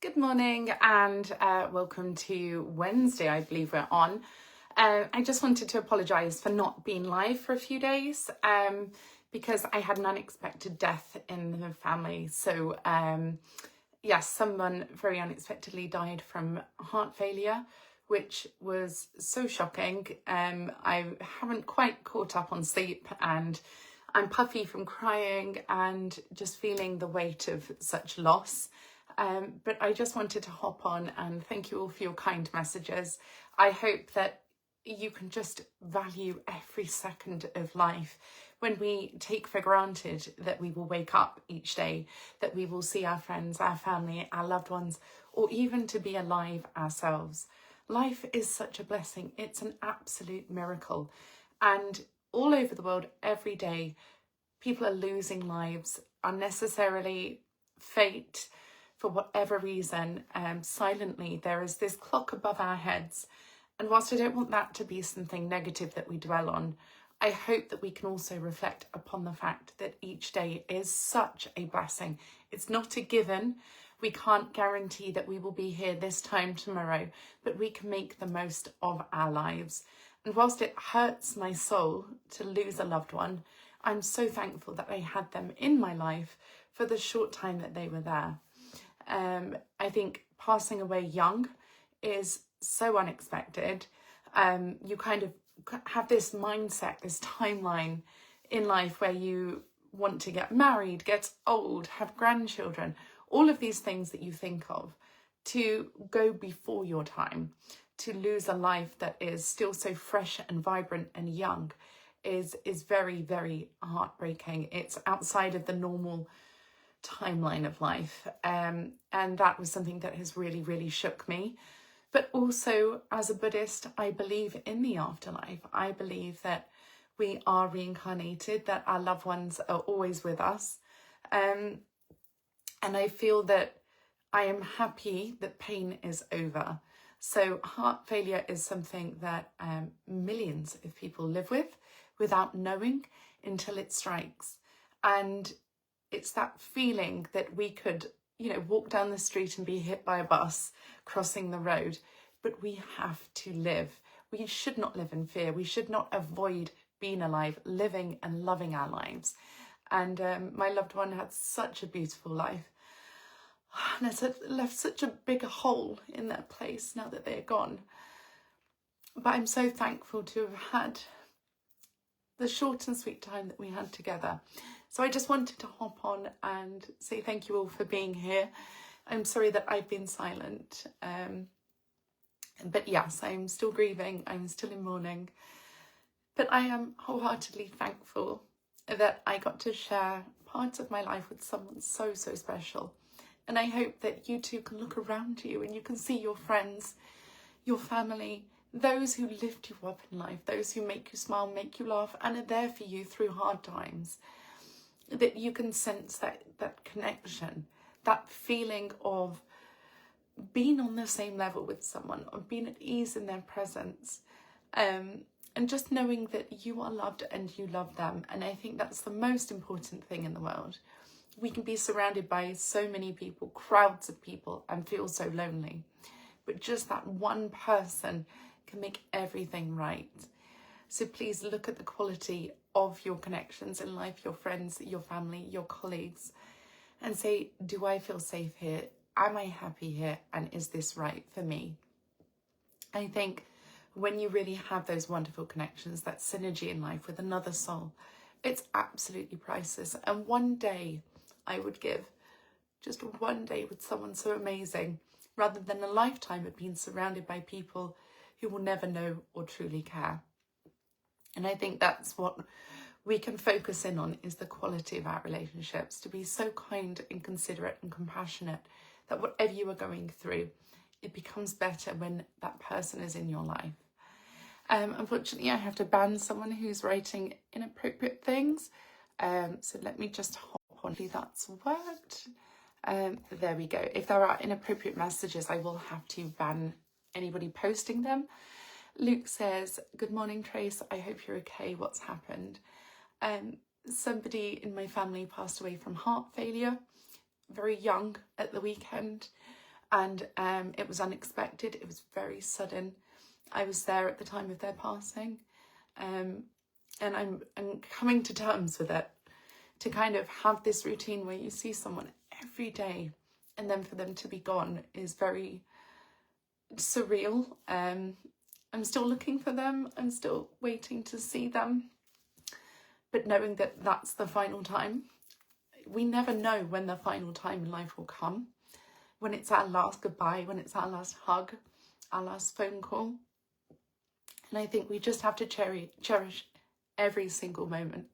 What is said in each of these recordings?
Good morning and welcome to Wednesday, I believe we're on. I just wanted to apologise for not being live for a few days because I had an unexpected death in the family. So yes, someone very unexpectedly died from heart failure, which was so shocking. I haven't quite caught up on sleep and I'm puffy from crying and just feeling the weight of such loss. But I just wanted to hop on and thank you all for your kind messages. I hope that you can just value every second of life when we take for granted that we will wake up each day, that we will see our friends, our family, our loved ones, or even to be alive ourselves. Life is such a blessing. It's an absolute miracle. And all over the world, every day, people are losing lives unnecessarily, fate, for whatever reason, silently. There is this clock above our heads. And whilst I don't want that to be something negative that we dwell on, I hope that we can also reflect upon the fact that each day is such a blessing. It's not a given. We can't guarantee that we will be here this time tomorrow, but we can make the most of our lives. And whilst it hurts my soul to lose a loved one, I'm so thankful that I had them in my life for the short time that they were there. I think passing away young is so unexpected. You kind of have this mindset, this timeline in life where you want to get married, get old, have grandchildren, all of these things that you think of to go before your time, to lose a life that is still so fresh and vibrant and young is very, very heartbreaking. It's outside of the normal timeline of life, and that was something that has really shook me. But also, as a Buddhist, I believe in the afterlife. I believe that we are reincarnated, that our loved ones are always with us, and I feel that I am happy that pain is over. So heart failure is something that millions of people live with without knowing until it strikes. And it's that feeling that we could, walk down the street and be hit by a bus crossing the road, but we have to live. We should not live in fear. We should not avoid being alive, living and loving our lives. And my loved one had such a beautiful life. And it's left such a big hole in their place now that they're gone. But I'm so thankful to have had the short and sweet time that we had together. So I just wanted to hop on and say thank you all for being here. I'm sorry that I've been silent. But yes, I'm still grieving. I'm still in mourning. But I am wholeheartedly thankful that I got to share parts of my life with someone so special. And I hope that you too can look around you and you can see your friends, your family, those who lift you up in life, those who make you smile, make you laugh, and are there for you through hard times. That you can sense that connection, that feeling of being on the same level with someone, of being at ease in their presence, and just knowing that you are loved and you love them. And I think that's the most important thing in the world. We can be surrounded by so many people, crowds of people, and feel so lonely. But just that one person can make everything right. So please look at the quality of your connections in life, your friends, your family, your colleagues, and say, do I feel safe here? Am I happy here? And is this right for me? I think when you really have those wonderful connections, that synergy in life with another soul, it's absolutely priceless. And one day I would give, just one day with someone so amazing, rather than a lifetime of being surrounded by people who will never know or truly care. And I think that's what we can focus in on, is the quality of our relationships, to be so kind and considerate and compassionate that whatever you are going through, it becomes better when that person is in your life. Unfortunately, I have to ban someone who's writing inappropriate things. So let me just hop on. Hopefully that's worked. There we go. If there are inappropriate messages, I will have to ban anybody posting them. Luke says, good morning, Trace. I hope you're okay. What's happened? Somebody in my family passed away from heart failure, very young at the weekend. And it was unexpected. It was very sudden. I was there at the time of their passing. And I'm coming to terms with it, to kind of have this routine where you see someone every day and then for them to be gone is very surreal. I'm still looking for them. I'm still waiting to see them. But knowing that that's the final time, we never know when the final time in life will come, when it's our last goodbye, when it's our last hug, our last phone call. And I think we just have to cherish every single moment.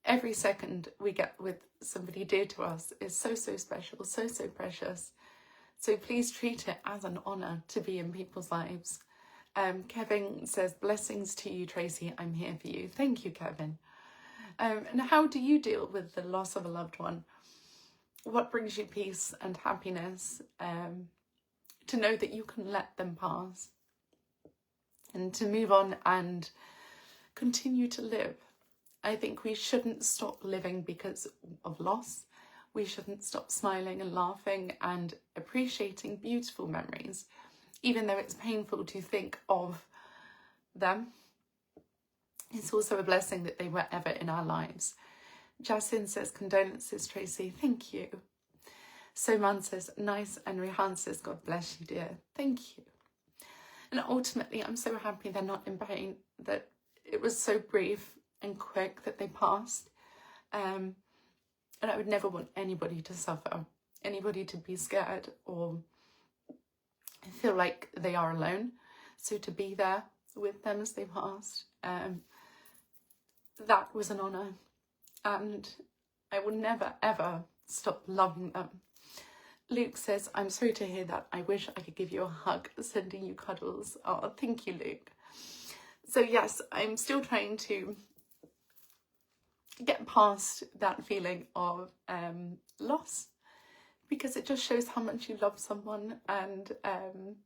Every second we get with somebody dear to us is so, so special, so, so precious. So please treat it as an honour to be in people's lives. Kevin says, blessings to you, Tracy. I'm here for you. Thank you, Kevin. And how do you deal with the loss of a loved one? What brings you peace and happiness? To know that you can let them pass and to move on and continue to live. I think we shouldn't stop living because of loss. We shouldn't stop smiling and laughing and appreciating beautiful memories, even though it's painful to think of them. It's also a blessing that they were ever in our lives. Jasin says, condolences, Tracy. Thank you. Soman says, nice. And Rihan says, God bless you, dear. Thank you. And ultimately, I'm so happy they're not in pain, that it was so brief and quick that they passed. And I would never want anybody to suffer, anybody to be scared or feel like they are alone. So to be there with them as they passed, that was an honour. And I will never, ever stop loving them. Luke says, I'm sorry to hear that. I wish I could give you a hug, sending you cuddles. Oh, thank you, Luke. So yes, I'm still trying to get past that feeling of loss, because it just shows how much you love someone. And,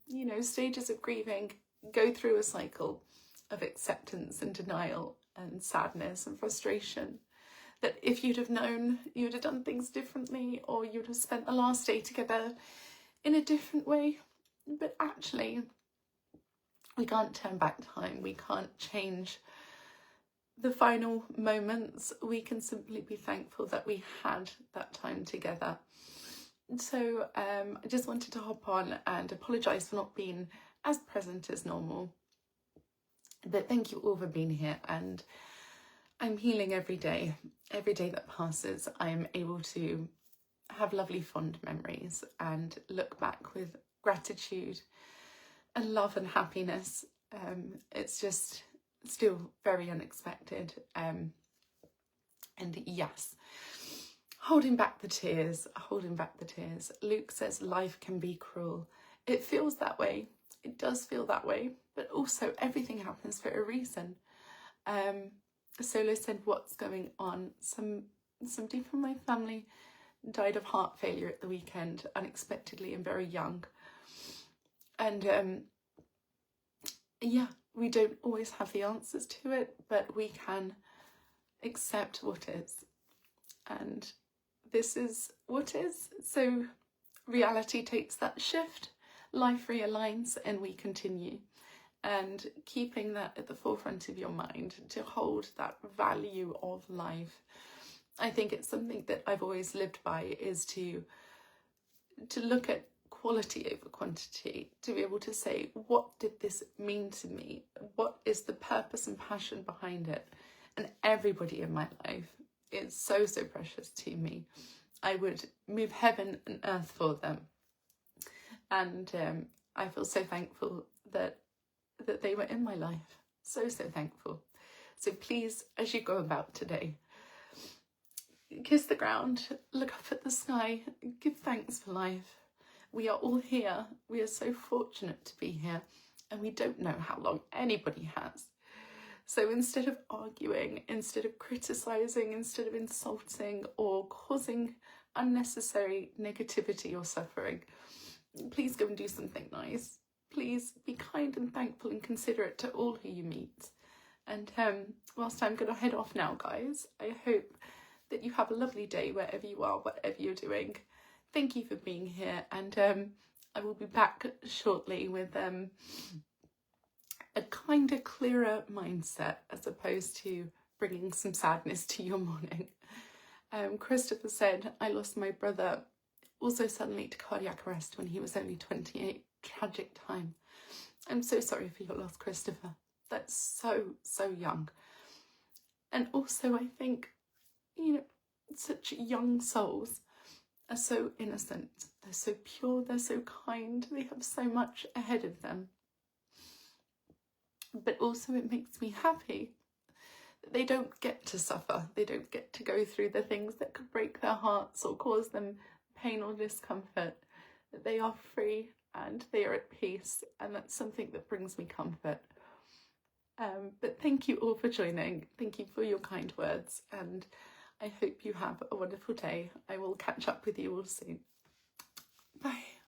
you know, stages of grieving go through a cycle of acceptance and denial and sadness and frustration. That if you'd have known, you'd have done things differently, or you'd have spent the last day together in a different way. But actually, we can't turn back time. We can't change the final moments. We can simply be thankful that we had that time together. So I just wanted to hop on and apologise for not being as present as normal. But thank you all for being here, and I'm healing every day. Every day that passes, I am able to have lovely, fond memories and look back with gratitude and love and happiness. It's just still very unexpected. And yes, holding back the tears. Luke says life can be cruel. It feels that way. It does feel that way, but also everything happens for a reason. Solo said, what's going on? Somebody from my family died of heart failure at the weekend, unexpectedly and very young. And yeah, we don't always have the answers to it, but we can accept what is. And this is what is. So reality takes that shift, life realigns, and we continue. And keeping that at the forefront of your mind, to hold that value of life. I think it's something that I've always lived by, is to look at quality over quantity, to be able to say, what did this mean to me? What is the purpose and passion behind it? And everybody in my life is so, so precious to me. I would move heaven and earth for them. And I feel so thankful that they were in my life. So, so thankful. So please, as you go about today, kiss the ground, look up at the sky, give thanks for life. We are all here. We are so fortunate to be here, and we don't know how long anybody has. So instead of arguing, instead of criticising, instead of insulting or causing unnecessary negativity or suffering, please go and do something nice. Please be kind and thankful and considerate to all who you meet. And whilst I'm going to head off now, guys, I hope that you have a lovely day wherever you are, whatever you're doing. thank you for being here, and I will be back shortly with a kind of clearer mindset as opposed to bringing some sadness to your morning. Christopher said, I lost my brother also suddenly to cardiac arrest when he was only 28. Tragic time. I'm so sorry for your loss, Christopher. That's so young. And also I think, you know, such young souls are so innocent, they're so pure, they're so kind, they have so much ahead of them. But also it makes me happy that they don't get to suffer, they don't get to go through the things that could break their hearts or cause them pain or discomfort, that they are free and they are at peace, and that's something that brings me comfort. But thank you all for joining, thank you for your kind words, and I hope you have a wonderful day. I will catch up with you all soon.